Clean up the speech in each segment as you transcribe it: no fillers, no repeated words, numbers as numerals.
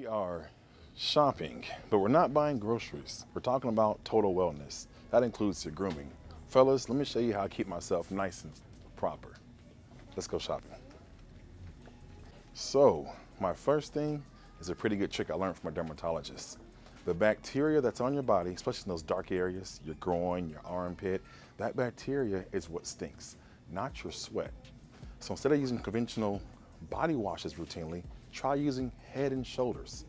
We are shopping, but we're not buying groceries. We're talking about total wellness. That includes your grooming. Fellas, let me show you how I keep myself nice and proper. Let's go shopping. So, my first thing is a pretty good trick I learned from a dermatologist. The bacteria that's on your body, especially in those dark areas, your groin, your armpit, that bacteria is what stinks, not your sweat. So instead of using conventional body washes routinely, try using Head and Shoulders.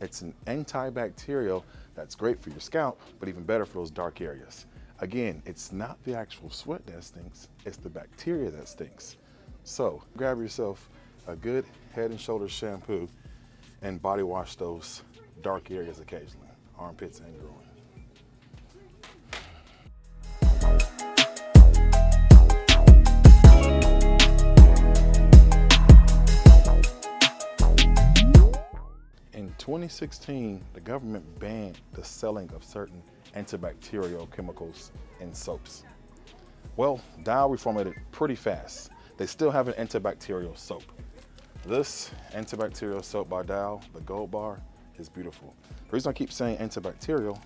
It's an antibacterial that's great for your scalp, but even better for those dark areas. Again, it's not the actual sweat that stinks, it's the bacteria that stinks. So grab yourself a good Head and Shoulders shampoo and body wash those dark areas occasionally, armpits and groin. In 2016, the government banned the selling of certain antibacterial chemicals in soaps. Well, Dial reformulated pretty fast. They still have an antibacterial soap. This antibacterial soap by Dial, the gold bar, is beautiful. The reason I keep saying antibacterial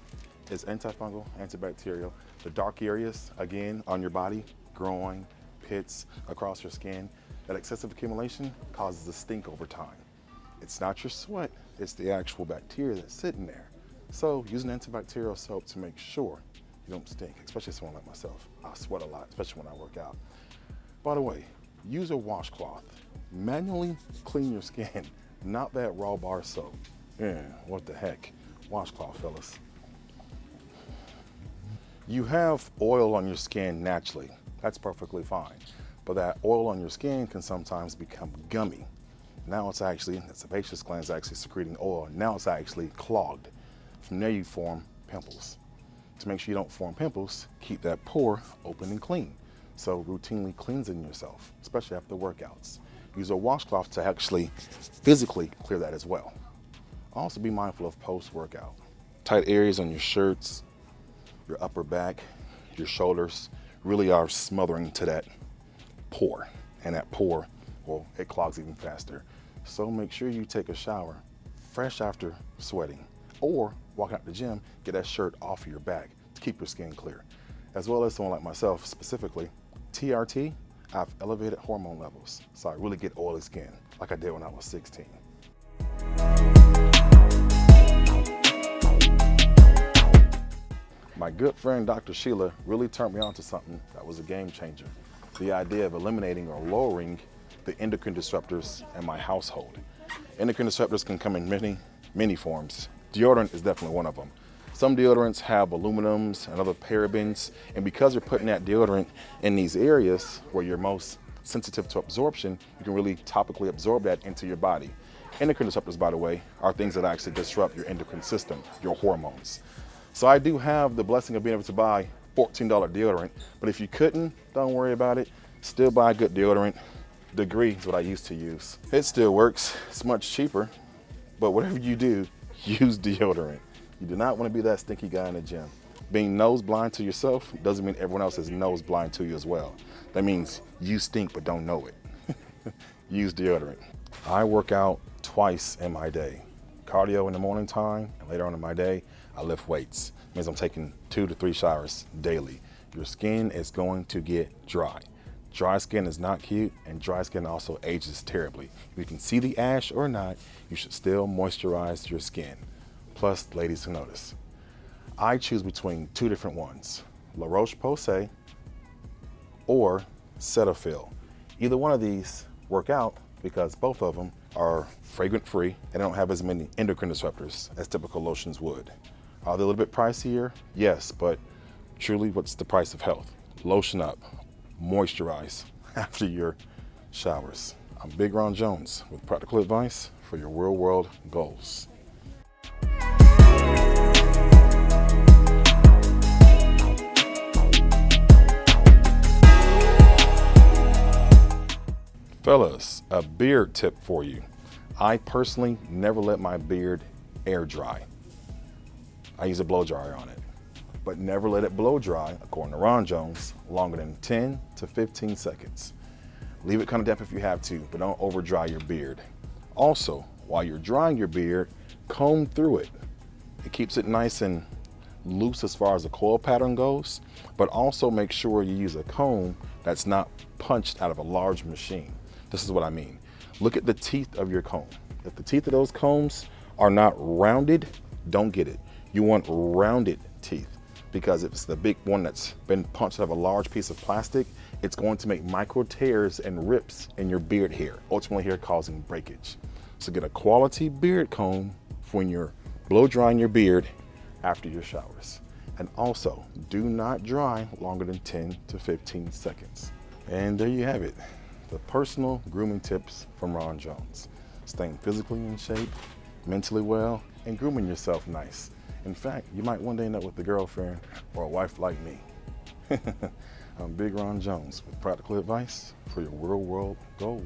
is antifungal, antibacterial. The dark areas, again, on your body, groin, pits, across your skin, that excessive accumulation causes a stink over time. It's not your sweat, it's the actual bacteria that's sitting there. So use an antibacterial soap to make sure you don't stink, especially someone like myself. I sweat a lot, especially when I work out. By the way, use a washcloth. Manually clean your skin, not that raw bar soap. Yeah, what the heck? Washcloth, fellas. You have oil on your skin naturally. That's perfectly fine. But that oil on your skin can sometimes become gummy. Now it's actually, the sebaceous gland is actually secreting oil. Now it's actually clogged. From there you form pimples. To make sure you don't form pimples, keep that pore open and clean. So routinely cleansing yourself, especially after workouts. Use a washcloth to actually physically clear that as well. Also be mindful of post-workout. Tight areas on your shirts, your upper back, your shoulders really are smothering to that pore. And that pore, well, it clogs even faster. So make sure you take a shower fresh after sweating, or walk out the gym, get that shirt off of your back to keep your skin clear. As well as someone like myself, specifically, TRT, I have elevated hormone levels, so I really get oily skin, like I did when I was 16. My good friend, Dr. Sheila, really turned me on to something that was a game changer. The idea of eliminating or lowering the endocrine disruptors in my household. Endocrine disruptors can come in many forms. Deodorant is definitely one of them. Some deodorants have aluminums and other parabens, and because you're putting that deodorant in these areas where you're most sensitive to absorption, you can really topically absorb that into your body. Endocrine disruptors, by the way, are things that actually disrupt your endocrine system, your hormones. So I do have the blessing of being able to buy $14 deodorant, but if you couldn't, don't worry about it. Still buy good deodorant. Degree is what I used to use. It still works, it's much cheaper, but whatever you do, use deodorant. You do not want to be that stinky guy in the gym. Being nose blind to yourself doesn't mean everyone else is nose blind to you as well. That means you stink but don't know it. Use deodorant. I work out twice in my day. Cardio in the morning time, and later on in my day, I lift weights. It means I'm taking 2 to 3 showers daily. Your skin is going to get dry. Dry skin is not cute, and dry skin also ages terribly. If you can see the ash or not, you should still moisturize your skin. Plus, ladies who notice, I choose between 2 different ones, La Roche-Posay or Cetaphil. Either one of these work out because both of them are fragrant-free and don't have as many endocrine disruptors as typical lotions would. Are they a little bit pricier? Yes, but truly, what's the price of health? Lotion up, moisturize after your showers. I'm BigRonJones with practical advice for your real-world goals. Fellas, a beard tip for you. I personally never let my beard air dry. I use a blow dryer on it, but never let it blow dry, according to Ron Jones, longer than 10 to 15 seconds. Leave it kind of damp if you have to, but don't over dry your beard. Also, while you're drying your beard, comb through it. It keeps it nice and loose as far as the coil pattern goes, but also make sure you use a comb that's not punched out of a large machine. This is what I mean. Look at the teeth of your comb. If the teeth of those combs are not rounded, don't get it. You want rounded teeth, because if it's the big one that's been punched out of a large piece of plastic, it's going to make micro tears and rips in your beard hair, ultimately here causing breakage. So get a quality beard comb for when you're blow drying your beard after your showers. And also, do not dry longer than 10 to 15 seconds. And there you have it, the personal grooming tips from Ron Jones. Staying physically in shape, mentally well, and grooming yourself nice. In fact, you might one day end up with a girlfriend or a wife like me. I'm Big Ron Jones with practical advice for your real world goals.